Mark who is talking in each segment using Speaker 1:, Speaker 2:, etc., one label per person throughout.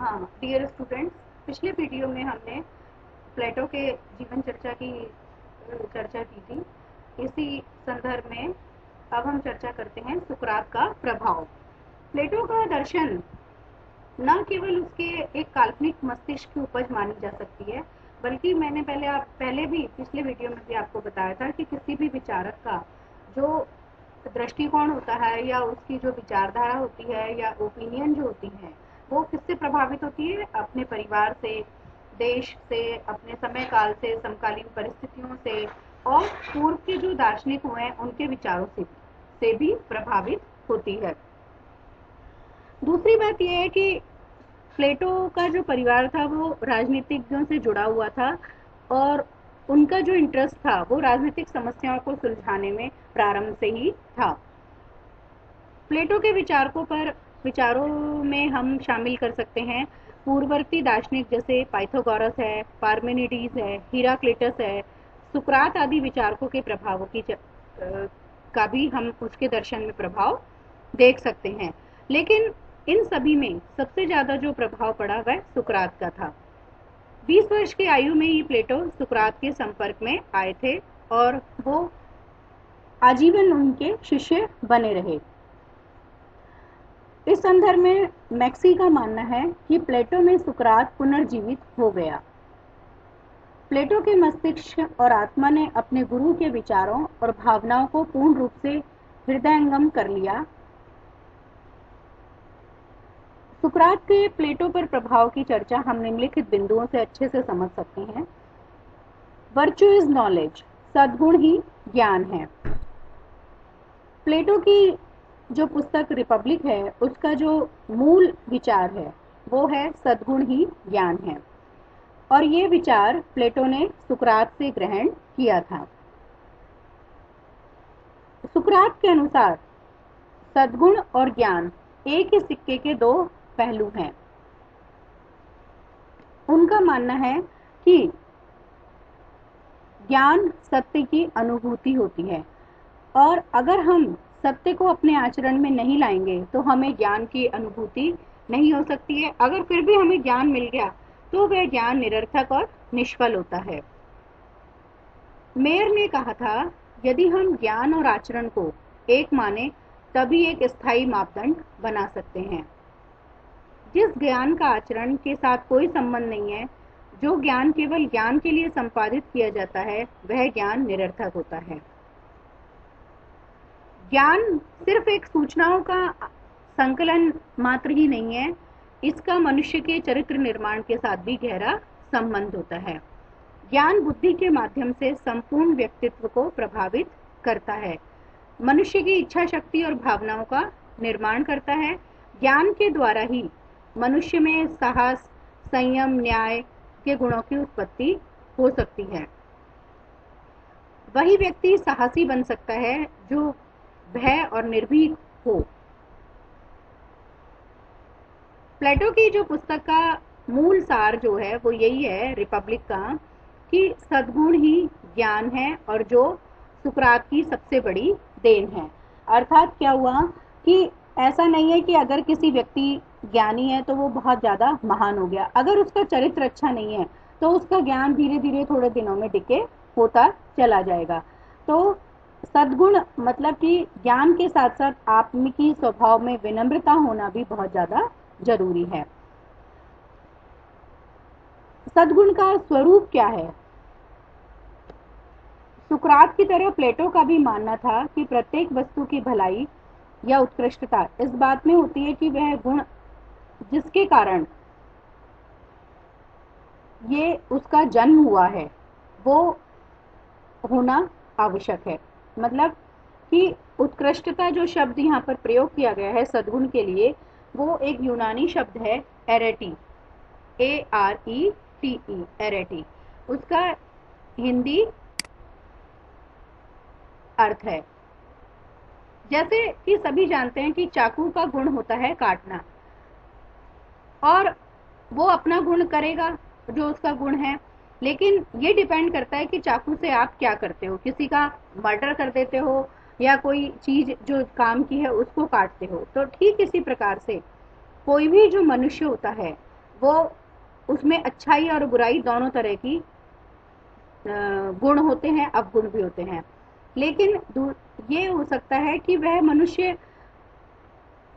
Speaker 1: हाँ dear students, पिछले video में हमने प्लेटो के जीवन चर्चा की थी। इसी संदर्भ में अब हम चर्चा करते हैं सुकरात का प्रभाव। प्लेटो का दर्शन न केवल उसके एक काल्पनिक मस्तिष्क की उपज मानी जा सकती है, बल्कि मैंने पहले भी पिछले वीडियो में भी आपको बताया था कि किसी भी विचारक का जो दृष्टिकोण होता है या उसकी जो विचारधारा होती है या ओपिनियन जो होती है, वो किससे प्रभावित होती है? अपने परिवार से, देश से, अपने समय काल से, समकालीन परिस्थितियों से और पूर्व के जो दार्शनिक हुए हैं उनके विचारों से भी प्रभावित होती है। दूसरी बात यह है कि प्लेटो का जो परिवार था वो राजनीतिज्ञों से जुड़ा हुआ था और उनका जो इंटरेस्ट था वो राजनीतिक समस्याओं को सुलझाने में प्रारंभ से ही था। प्लेटो के विचारों में हम शामिल कर सकते हैं पूर्ववर्ती दार्शनिक जैसे पाइथागोरस है, पार्मेनिडीज है, हिराक्लिटस है, सुकरात आदि विचारकों के प्रभावों का भी हम उसके दर्शन में प्रभाव देख सकते हैं। लेकिन इन सभी में सबसे ज्यादा जो प्रभाव पड़ा वह सुकरात का था। 20 वर्ष की आयु में ही प्लेटो सुकरात के संपर्क में आए थे और वो आजीवन उनके शिष्य बने रहे। इस संदर्भ में मैक्सी का मानना है कि प्लेटो में सुकरात पुनर्जीवित हो गया। प्लेटो के मस्तिष्क और आत्मा ने अपने गुरु के विचारों और भावनाओं को पूर्ण रूप से हृदयंगम कर लिया। सुकरात के प्लेटो पर प्रभाव की चर्चा हम निम्नलिखित बिंदुओं से अच्छे से समझ सकते हैं। वर्च्यू इज नॉलेज, सद्गुण ही ज्ञान है। प्लेटो की जो पुस्तक रिपब्लिक है उसका जो मूल विचार है वो है सद्गुण ही ज्ञान है, और ये विचार प्लेटो ने सुकरात से ग्रहण किया था। सुकरात के अनुसार सद्गुण और ज्ञान एक ही सिक्के के दो पहलू हैं। उनका मानना है कि ज्ञान सत्य की अनुभूति होती है और अगर हम सत्य को अपने आचरण में नहीं लाएंगे तो हमें ज्ञान की अनुभूति नहीं हो सकती है। अगर फिर भी हमें ज्ञान मिल गया तो वह ज्ञान निरर्थक और निष्फल होता है। मेयर ने कहा था, यदि हम ज्ञान और आचरण को एक माने तभी एक स्थायी मापदंड बना सकते हैं। जिस ज्ञान का आचरण के साथ कोई संबंध नहीं है, जो ज्ञान केवल ज्ञान के लिए संपादित किया जाता है, वह ज्ञान निरर्थक होता है। ज्ञान सिर्फ एक सूचनाओं का संकलन मात्र ही नहीं है, इसका मनुष्य के चरित्र निर्माण के साथ भी गहरा संबंध होता है। ज्ञान बुद्धि के माध्यम से संपूर्ण व्यक्तित्व को प्रभावित करता है, मनुष्य की इच्छा शक्ति और भावनाओं का निर्माण करता है। ज्ञान के द्वारा ही मनुष्य में साहस, संयम, न्याय के गुणों की उत्पत्ति हो सकती है। वही व्यक्ति साहसी बन सकता है जो भय और निर्भीक हो। प्लेटो की जो पुस्तक का मूल सार जो है वो यही है रिपब्लिक का, कि सद्गुण ही ज्ञान है और जो सुकरात की सबसे बड़ी देन है। अर्थात क्या हुआ कि ऐसा नहीं है कि अगर किसी व्यक्ति ज्ञानी है तो वो बहुत ज्यादा महान हो गया। अगर उसका चरित्र अच्छा नहीं है तो उसका ज्ञान धीरे धीरे थोड़े दिनों में डिके होता चला जाएगा। तो सद्गुण मतलब कि ज्ञान के साथ साथ आपकी स्वभाव में विनम्रता होना भी बहुत ज्यादा जरूरी है। सद्गुण का स्वरूप क्या है? सुकरात की तरह प्लेटो का भी मानना था कि प्रत्येक वस्तु की भलाई या उत्कृष्टता इस बात में होती है कि वह गुण जिसके कारण ये उसका जन्म हुआ है वो होना आवश्यक है। मतलब कि उत्कृष्टता जो शब्द यहाँ पर प्रयोग किया गया है सद्गुण के लिए, वो एक यूनानी शब्द है एरेटी, ARETE, एरेटी। उसका हिंदी अर्थ है, जैसे कि सभी जानते हैं कि चाकू का गुण होता है काटना, और वो अपना गुण करेगा जो उसका गुण है, लेकिन ये डिपेंड करता है कि चाकू से आप क्या करते हो। किसी का मर्डर कर देते हो या कोई चीज जो काम की है उसको काटते हो। तो ठीक इसी प्रकार से कोई भी जो मनुष्य होता है वो उसमें अच्छाई और बुराई दोनों तरह की गुण होते हैं, अवगुण भी होते हैं। लेकिन ये हो सकता है कि वह मनुष्य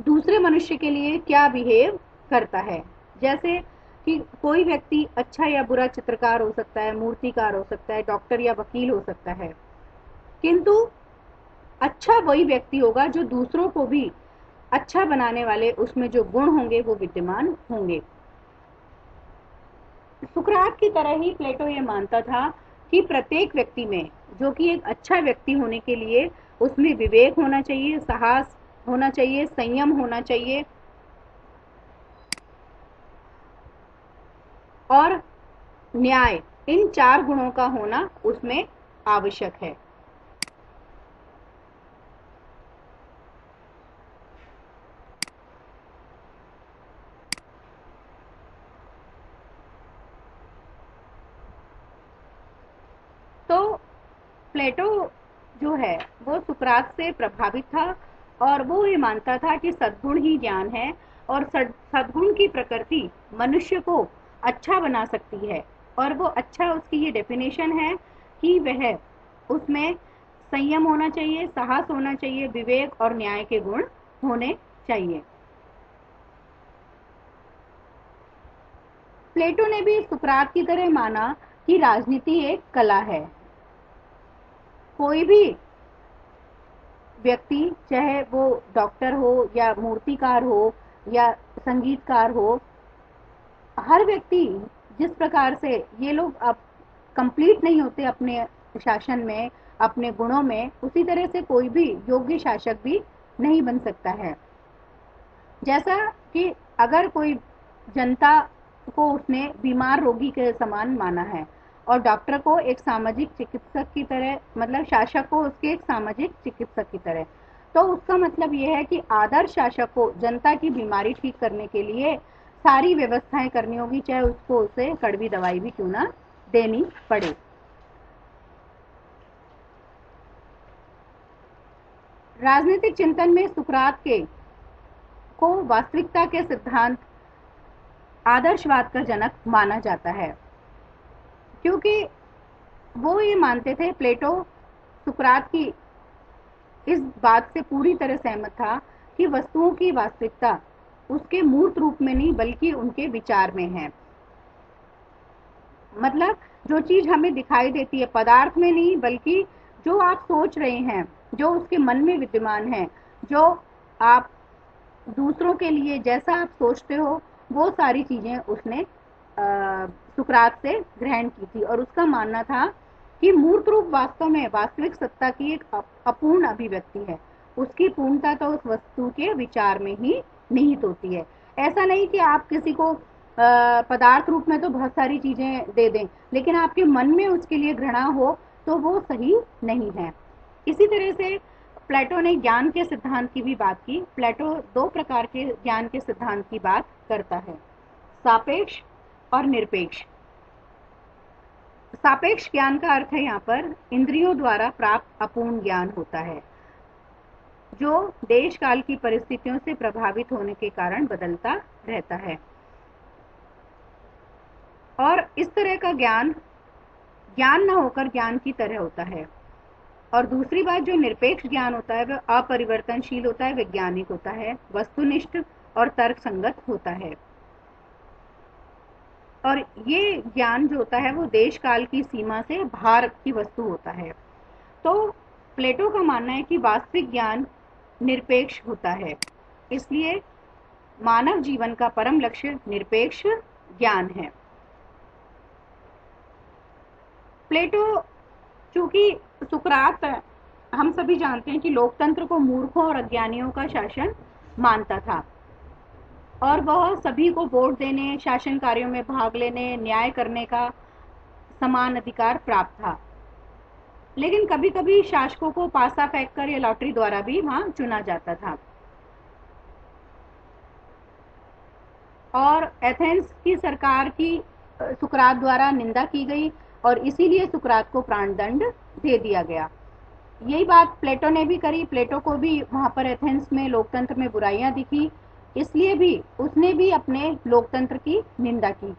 Speaker 1: दूसरे मनुष्य के लिए क्या बिहेव करता है। जैसे कि कोई व्यक्ति अच्छा या बुरा चित्रकार हो सकता है, मूर्तिकार हो सकता है, डॉक्टर या वकील हो सकता है, किंतु अच्छा वही व्यक्ति होगा जो दूसरों को भी अच्छा बनाने वाले उसमें जो गुण होंगे वो विद्यमान होंगे। सुकरात की तरह ही प्लेटो ये मानता था कि प्रत्येक व्यक्ति में, जो कि एक अच्छा व्यक्ति होने के लिए उसमें विवेक होना चाहिए, साहस होना चाहिए, संयम होना चाहिए और न्याय, इन 4 गुणों का होना उसमें आवश्यक है। तो प्लेटो जो है वो सुकरात से प्रभावित था और वो ये मानता था कि सद्गुण ही ज्ञान है और सद्गुण की प्रकृति मनुष्य को अच्छा बना सकती है। और वो अच्छा, उसकी ये डेफिनेशन है कि वह उसमें संयम होना चाहिए, साहस होना चाहिए, विवेक और न्याय के गुण होने चाहिए। प्लेटो ने भी सुकरात की तरह माना कि राजनीति एक कला है। कोई भी व्यक्ति, चाहे वो डॉक्टर हो या मूर्तिकार हो या संगीतकार हो, हर व्यक्ति जिस प्रकार से ये लोग अब कंप्लीट नहीं होते अपने शासन में, अपने गुणों में, उसी तरह से कोई भी योग्य शासक भी नहीं बन सकता है। जैसा कि अगर कोई जनता को उसने बीमार रोगी के समान माना है और डॉक्टर को एक सामाजिक चिकित्सक की तरह, मतलब शासक को उसके एक सामाजिक चिकित्सक की तरह, तो उसका मतलब यह है कि आदर्श शासक को जनता की बीमारी ठीक करने के लिए सारी व्यवस्थाएं करनी होगी, चाहे उसको उसे कड़वी दवाई भी क्यों ना देनी पड़े। राजनीतिक चिंतन में सुकरात के को वास्तविकता के सिद्धांत आदर्शवाद का जनक माना जाता है, क्योंकि वो ये मानते थे, प्लेटो सुकरात की इस बात से पूरी तरह सहमत था कि वस्तुओं की वास्तविकता उसके मूर्त रूप में नहीं बल्कि उनके विचार में है। मतलब जो चीज हमें दिखाई देती है पदार्थ में नहीं, बल्कि जो आप सोच रहे हैं, जो उसके मन में विद्यमान है, जो आप दूसरों के लिए जैसा आप सोचते हो, वो सारी चीजें उसने सुकरात से ग्रहण की थी। और उसका मानना था कि मूर्त रूप वास्तव में वास्तविक सत्ता की एक अपूर्ण अभिव्यक्ति है, उसकी पूर्णता तो उस वस्तु के विचार में ही निहित होती है। ऐसा नहीं कि आप किसी को पदार्थ रूप में तो बहुत सारी चीजें दे दें, लेकिन आपके मन में उसके लिए घृणा हो तो वो सही नहीं है। इसी तरह से प्लेटो ने ज्ञान के सिद्धांत की भी बात की। प्लेटो 2 प्रकार के ज्ञान के सिद्धांत की बात करता है, सापेक्ष और निरपेक्ष। सापेक्ष ज्ञान का अर्थ है यहाँ पर इंद्रियों द्वारा प्राप्त अपूर्ण ज्ञान होता है, जो देश काल की परिस्थितियों से प्रभावित होने के कारण बदलता रहता है। और इस तरह का ज्ञान ज्ञान न होकर ज्ञान की तरह होता है। और दूसरी बात, जो निरपेक्ष ज्ञान होता है वह अपरिवर्तनशील होता है, वैज्ञानिक होता है, वस्तुनिष्ठ और तर्क संगत होता है। और ये ज्ञान जो होता है वो देश काल की सीमा से बाहर की वस्तु होता है। तो प्लेटो का मानना है कि वास्तविक ज्ञान निरपेक्ष होता है, इसलिए मानव जीवन का परम लक्ष्य निरपेक्ष ज्ञान है। प्लेटो, चूंकि सुकरात, हम सभी जानते हैं कि लोकतंत्र को मूर्खों और अज्ञानियों का शासन मानता था और वह सभी को वोट देने, शासन कार्यों में भाग लेने, न्याय करने का समान अधिकार प्राप्त था। लेकिन कभी कभी शासकों को पासा फेंककर या लॉटरी द्वारा भी वहां चुना जाता था। और एथेंस की सरकार की सुकरात द्वारा निंदा की गई और इसीलिए सुकरात को प्राणदंड दे दिया गया। यही बात प्लेटो ने भी करी। प्लेटो को भी वहां पर एथेंस में लोकतंत्र में बुराइयां दिखी इसलिए भी उसने भी अपने लोकतंत्र की निंदा की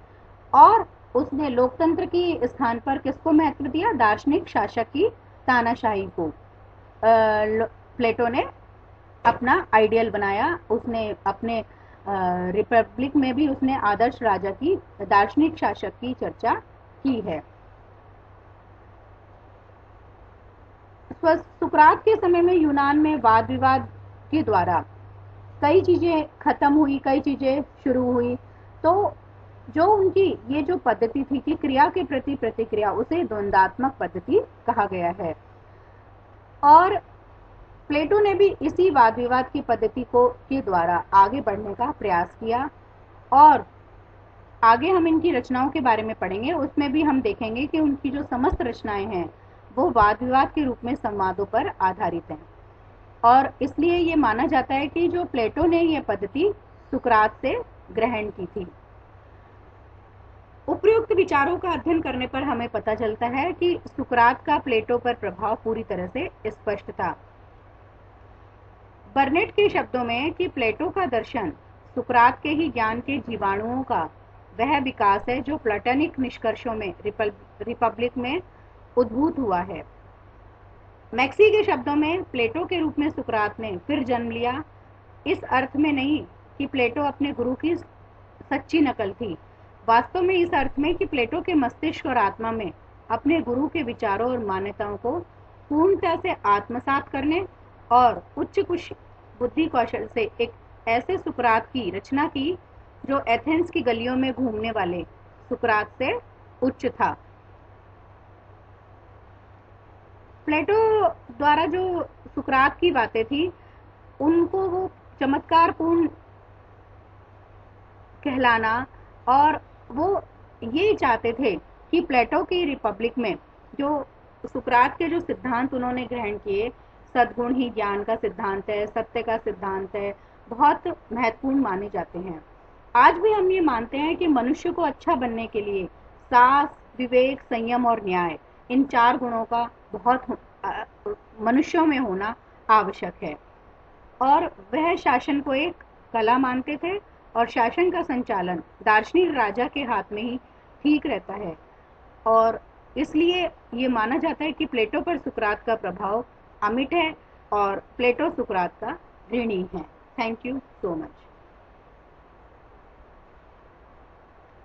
Speaker 1: और उसने लोकतंत्र की स्थान पर किसको महत्व दिया? दार्शनिक शासक की तानाशाही को प्लेटो ने अपना आइडियल बनाया। उसने अपने रिपब्लिक में भी उसने आदर्श राजा की, दार्शनिक शासक की चर्चा की है। सुकरात के समय में यूनान में वाद विवाद के द्वारा कई चीजें खत्म हुई, कई चीजें शुरू हुई। तो जो उनकी ये जो पद्धति थी कि क्रिया के प्रति प्रतिक्रिया, उसे द्वंद्वात्मक पद्धति कहा गया है। और प्लेटो ने भी इसी वाद विवाद की पद्धति को के द्वारा आगे बढ़ने का प्रयास किया और आगे हम इनकी रचनाओं के बारे में पढ़ेंगे। उसमें भी हम देखेंगे कि उनकी जो समस्त रचनाएं हैं वो वाद विवाद के रूप में संवादों पर आधारित हैं और इसलिए ये माना जाता है कि जो प्लेटो ने यह पद्धति सुकरात से ग्रहण की थी। उपयुक्त विचारों का अध्ययन करने पर हमें पता चलता है कि सुकरात का प्लेटो पर प्रभाव पूरी तरह से स्पष्ट था। बर्नेट के शब्दों में कि प्लेटो का दर्शन सुकरात के ही ज्ञान के जीवाणुओं का वह विकास है जो प्लेटोनिक निष्कर्षों में रिपब्लिक में उद्भूत हुआ है। मैक्सी के शब्दों में प्लेटो के रूप में सुकरात ने फिर जन्म लिया, इस अर्थ में नहीं कि प्लेटो अपने गुरु की सच्ची नकल थी, वास्तव में इस अर्थ में कि प्लेटो के मस्तिष्क और आत्मा में अपने गुरु के विचारों और मान्यताओं को पूर्णतः से आत्मसात करने और उच्च बुद्धि कौशल से एक ऐसे सुकरात की रचना की जो एथेंस की गलियों में घूमने वाले सुकरात से उच्च था। प्लेटो द्वारा जो सुकरात की बातें थी उनको वो चमत्कारपूर्ण कहलाना और वो ये चाहते थे कि प्लेटो की रिपब्लिक में जो सुकरात के जो सिद्धांत उन्होंने ग्रहण किए, सद्गुण ही ज्ञान का सिद्धांत है, सत्य का सिद्धांत है, बहुत महत्वपूर्ण माने जाते हैं। आज भी हम ये मानते हैं कि मनुष्य को अच्छा बनने के लिए साहस, विवेक, संयम और न्याय, इन 4 गुणों का बहुत मनुष्यों में होना आवश्यक है और वह शासन को एक कला मानते थे और शासन का संचालन दार्शनिक राजा के हाथ में ही ठीक रहता है और इसलिए ये माना जाता है कि प्लेटो पर सुकरात का प्रभाव अमिट है और प्लेटो सुकरात का ऋणी है। Thank you so much.